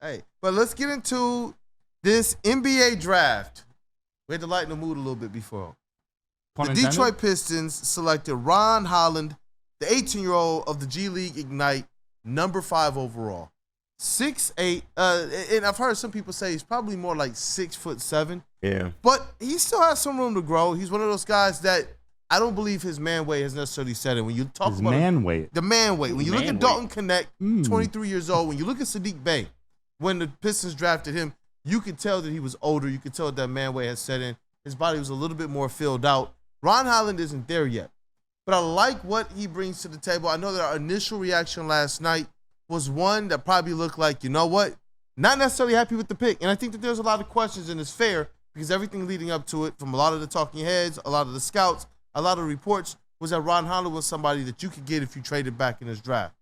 Hey, but let's get into this NBA draft. We had to lighten the mood a little bit before. Pun The intended? Detroit Pistons selected Ron Holland, the 18-year-old of the G League Ignite, number 5 overall. 6'8", and I've heard some people say he's probably more like 6'7". Yeah. But he still has some room to grow. He's one of those guys that I don't believe his man weight has necessarily set in. When you talk His about man weight. the man weight, when you look Man at weight. Dalton Connect, 23 years old, when you look at Sadiq Bey, when the Pistons drafted him, you could tell that he was older. You could tell that man weight had set in. His body was a little bit more filled out. Ron Holland isn't there yet. But I like what he brings to the table. I know that our initial reaction last night was one that probably looked like, you know what, not necessarily happy with the pick. And I think that there's a lot of questions, and it's fair because everything leading up to it, from a lot of the talking heads, a lot of the scouts, a lot of reports, was that Ron Holland was somebody that you could get if you traded back in this draft.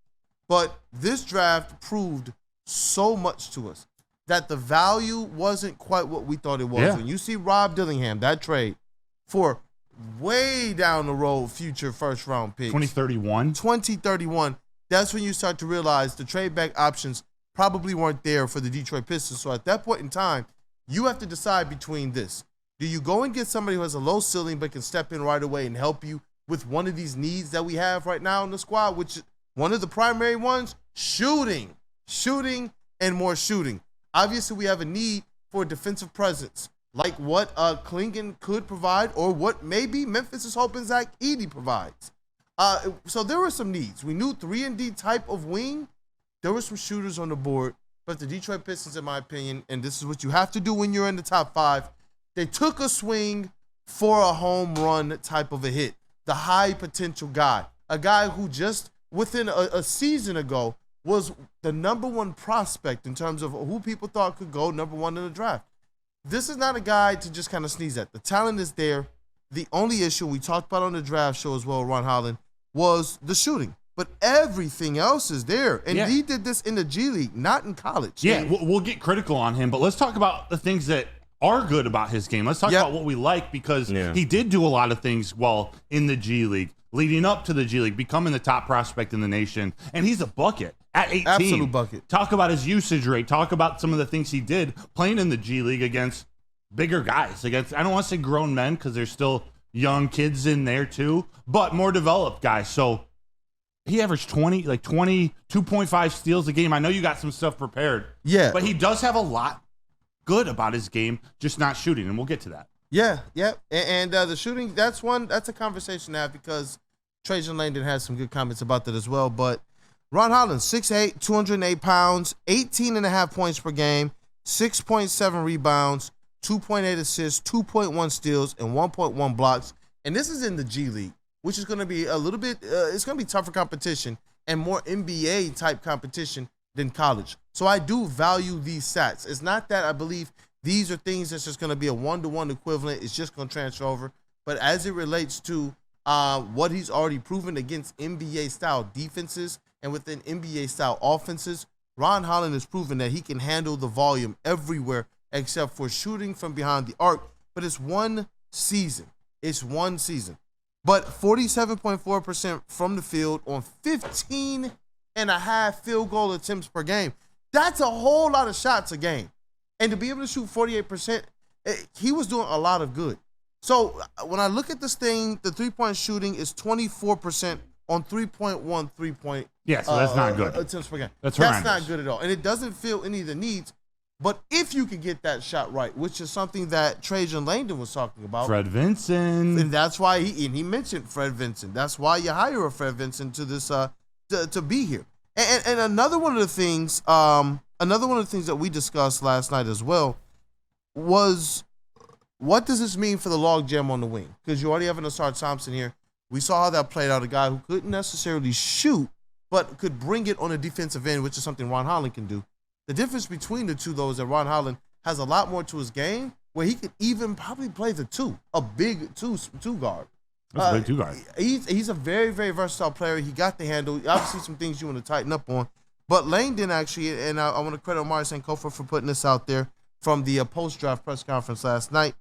But this draft proved so much to us that the value wasn't quite what we thought it was. Yeah. When you see Rob Dillingham, that trade for way down the road future first-round picks, 2031. 2031, that's when you start to realize the trade back options probably weren't there for the Detroit Pistons. So at that point in time, you have to decide between this. Do you go and get somebody who has a low ceiling but can step in right away and help you with one of these needs that we have right now in the squad, which is one of the primary ones, shooting, and more shooting. Obviously, we have a need for a defensive presence, like what Klingon could provide or what maybe Memphis is hoping Zach Edey provides. So there were some needs. We knew 3-and-D type of wing. There were some shooters on the board, but the Detroit Pistons, in my opinion, and this is what you have to do when you're in the top 5, they took a swing for a home run type of a hit. The high potential guy, a guy who just within a season ago was the number 1 prospect in terms of who people thought could go number 1 in the draft. This is not a guy to just kind of sneeze at. The talent is there. The only issue we talked about on the draft show as well, Ron Holland, was the shooting. But everything else is there. And he did this in the G League, not in college. Yeah, we'll get critical on him, but let's talk about the things that are good about his game. Let's talk about what we like, because he did do a lot of things while in the G League, leading up to the G League, becoming the top prospect in the nation. And he's a bucket at 18. Absolute bucket. Talk about his usage rate. Talk about some of the things he did playing in the G League against bigger guys. Against, I don't want to say grown men because there's still young kids in there too, but more developed guys. So he averaged 2.5 steals a game. I know you got some stuff prepared. Yeah. But he does have a lot good about his game, just not shooting, and we'll get to that. Yeah. And the shooting, that's a conversation to have, because Trajan Langdon has some good comments about that as well. But Ron Holland, 6'8", 208 pounds, 18.5 points per game, 6.7 rebounds, 2.8 assists, 2.1 steals, and 1.1 blocks. And this is in the G League, which is going to be a little bit, it's going to be tougher competition and more NBA type competition than college. So I do value these stats. It's not that I believe these are things that's just going to be a one-to-one equivalent. It's just going to transfer over. But as it relates to what he's already proven against NBA-style defenses and within NBA-style offenses, Ron Holland has proven that he can handle the volume everywhere except for shooting from behind the arc. But it's one season. But 47.4% from the field on 15.5 field goal attempts per game. That's a whole lot of shots a game. And to be able to shoot 48%, he was doing a lot of good. So when I look at this thing, the three-point shooting is 24% on 3.1 three-point. Yeah, so that's not good. Attempts per game. That's not good at all. And it doesn't fill any of the needs. But if you could get that shot right, which is something that Trajan Langdon was talking about. Fred Vinson. And that's why he mentioned Fred Vinson. That's why you hire a Fred Vinson to this to be here. And another one of the things that we discussed last night as well was, what does this mean for the logjam on the wing? Because you already have an Asar Thompson here. We saw how that played out, a guy who couldn't necessarily shoot, but could bring it on a defensive end, which is something Ron Holland can do. The difference between the two, though, is that Ron Holland has a lot more to his game, where he could even probably play the two, a big two guard. That's a big two guard. He's a very, very versatile player. He got the handle. Obviously, some things you want to tighten up on. But Langdon actually, and I want to credit Omari Sankofa for putting this out there from the post-draft press conference last night.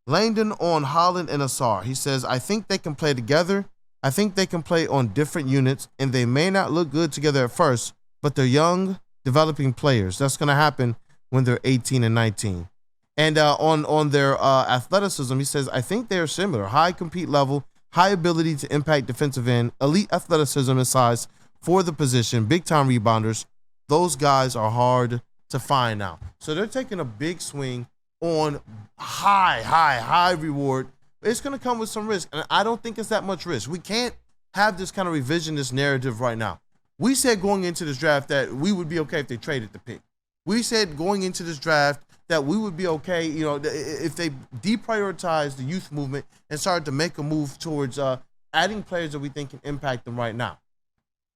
Langdon on Holland and Asar. He says, I think they can play together. I think they can play on different units, and they may not look good together at first, but they're young, developing players. That's going to happen when they're 18 and 19. And on their athleticism, he says, I think they're similar. High compete level, high ability to impact defensive end, elite athleticism and size for the position, big-time rebounders. Those guys are hard to find now. So they're taking a big swing on high reward. It's going to come with some risk, and I don't think it's that much risk. We can't have this kind of revisionist narrative right now. We said going into this draft that we would be okay if they traded the pick. We said going into this draft that we would be okay, if they deprioritize the youth movement and started to make a move towards adding players that we think can impact them right now.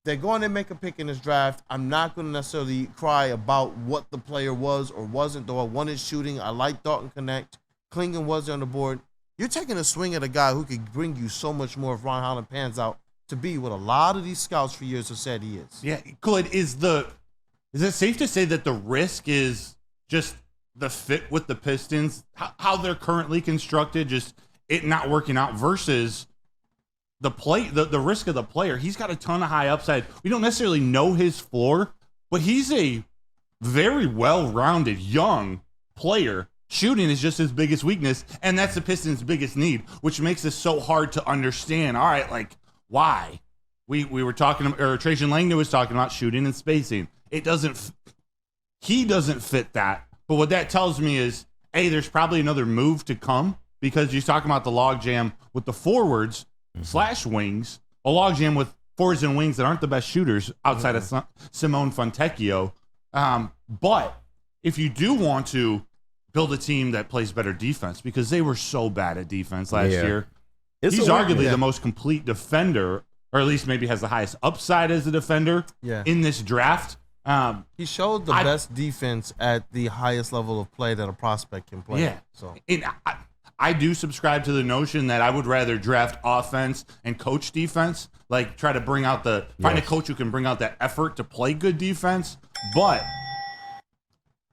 They're going to make a pick in this draft. I'm not going to necessarily cry about what the player was or wasn't, though I wanted shooting. I like Dalton Connect. Klingon was on the board. You're taking a swing at a guy who could bring you so much more if Ron Holland pans out to be what a lot of these scouts for years have said he is. Yeah, Kool-Aid, is it safe to say that the risk is just the fit with the Pistons, how they're currently constructed, just it not working out versus the risk of the player? He's got a ton of high upside. We don't necessarily know his floor, but he's a very well-rounded young player. Shooting is just his biggest weakness, and that's the Pistons' biggest need, which makes this so hard to understand. All right, like, why? We were talking, or Trajan Langdon was talking about shooting and spacing. He doesn't fit that. But what that tells me is, A, there's probably another move to come, because you're talking about the logjam with the forwards / wings, a logjam with forwards and wings that aren't the best shooters outside of Simone Fontecchio. But if you do want to build a team that plays better defense, because they were so bad at defense last year, he's arguably the most complete defender, or at least maybe has the highest upside as a defender in this draft. He showed the best defense at the highest level of play that a prospect can play. Yeah. So I do subscribe to the notion that I would rather draft offense and coach defense, like try to bring out find a coach who can bring out that effort to play good defense. But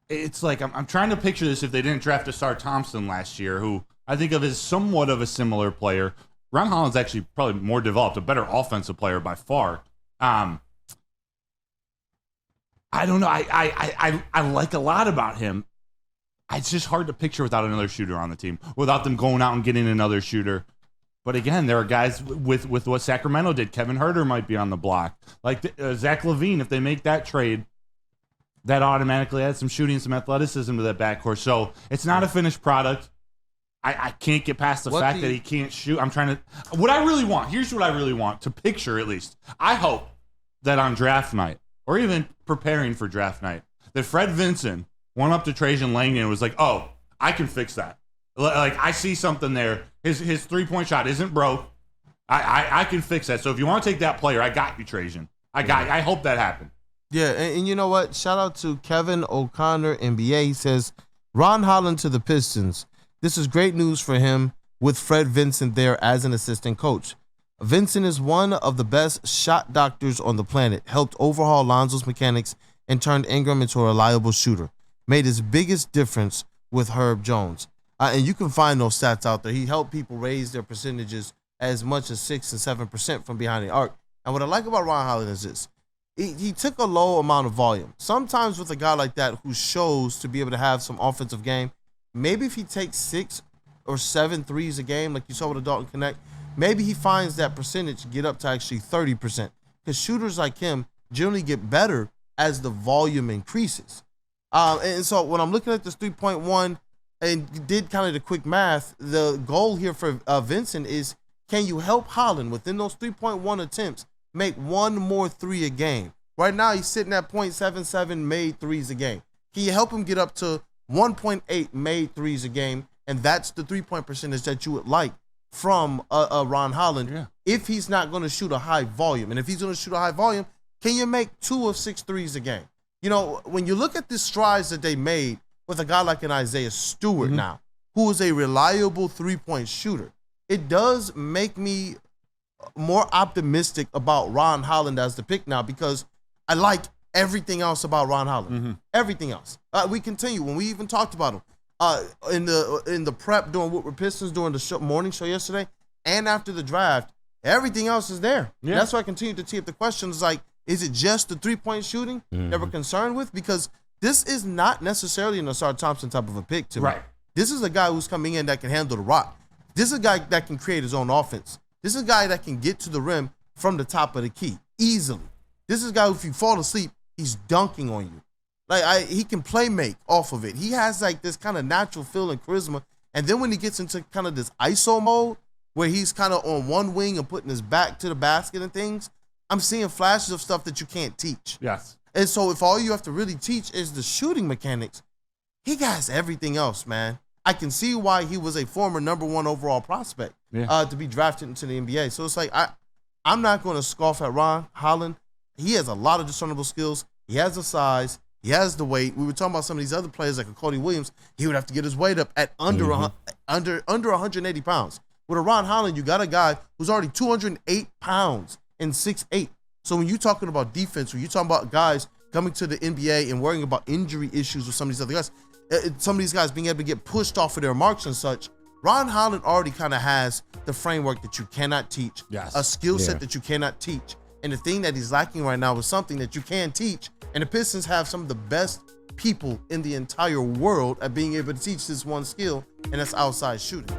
it's like I'm trying to picture this if they didn't draft Asar Thompson last year, who I think of as somewhat of a similar player. Ron Holland's actually probably more developed, a better offensive player by far. I don't know. I like a lot about him. It's just hard to picture without another shooter on the team, without them going out and getting another shooter. But again, there are guys with what Sacramento did. Kevin Huerter might be on the block. Like Zach LaVine, if they make that trade, that automatically adds some shooting, some athleticism to that backcourt. So it's not a finished product. I can't get past the fact that he can't shoot. I'm trying to. What I really want, here's what I really want to picture at least. I hope that on draft night, or even preparing for draft night, that Fred Vinson went up to Trajan Langdon and was like, oh, I can fix that. Like, I see something there. His three-point shot isn't broke. I can fix that. So if you want to take that player, I got you, Trajan. I hope that happened. Yeah, and you know what? Shout out to Kevin O'Connor, NBA. He says, Ron Holland to the Pistons. This is great news for him with Fred Vinson there as an assistant coach. Vinson is one of the best shot doctors on the planet, helped overhaul Lonzo's mechanics and turned Ingram into a reliable shooter. Made his biggest difference with Herb Jones. And you can find those stats out there. He helped people raise their percentages as much as 6 and 7% from behind the arc. And what I like about Ron Holland is this. He took a low amount of volume. Sometimes with a guy like that who shows to be able to have some offensive game, maybe if he takes 6 or 7 threes a game, like you saw with the Dalton Connect, maybe he finds that percentage get up to actually 30%. Because shooters like him generally get better as the volume increases. And so when I'm looking at this 3.1 and did kind of the quick math, the goal here for Vincent is, can you help Holland within those 3.1 attempts make one more three a game? Right now he's sitting at 0.77 made threes a game. Can you help him get up to 1.8 made threes a game? And that's the 3-point percentage that you would like from Ron Holland if he's not going to shoot a high volume. And if he's going to shoot a high volume, can you make 2 of 6 threes a game? You know, when you look at the strides that they made with a guy like an Isaiah Stewart now, who is a reliable 3-point shooter, it does make me more optimistic about Ron Holland as the pick now, because I like everything else about Ron Holland. Everything else. We continue. When we even talked about him in the prep during Woodward Pistons during the morning show yesterday and after the draft, everything else is there. Yeah. That's why I continue to tee up the questions like, Is it just the three-point shooting that we're concerned with? Because this is not necessarily an Asar Thompson type of a pick to me. Right. This is a guy who's coming in that can handle the rock. This is a guy that can create his own offense. This is a guy that can get to the rim from the top of the key easily. This is a guy who, if you fall asleep, he's dunking on you. Like he can play make off of it. He has like this kind of natural feel and charisma. And then when he gets into kind of this ISO mode where he's kind of on one wing and putting his back to the basket and things, I'm seeing flashes of stuff that you can't teach. Yes. And so if all you have to really teach is the shooting mechanics, he has everything else, man. I can see why he was a former #1 overall prospect to be drafted into the NBA. So it's like I'm not going to scoff at Ron Holland. He has a lot of discernible skills. He has the size. He has the weight. We were talking about some of these other players like a Cody Williams. He would have to get his weight up at under 180 pounds. With a Ron Holland, you got a guy who's already 208 pounds and 6'8". So when you're talking about defense, when you're talking about guys coming to the NBA and worrying about injury issues with some of these other guys, some of these guys being able to get pushed off of their marks and such, Ron Holland already kind of has the framework that you cannot teach, a skill set that you cannot teach. And the thing that he's lacking right now is something that you can teach. And the Pistons have some of the best people in the entire world at being able to teach this one skill, and that's outside shooting.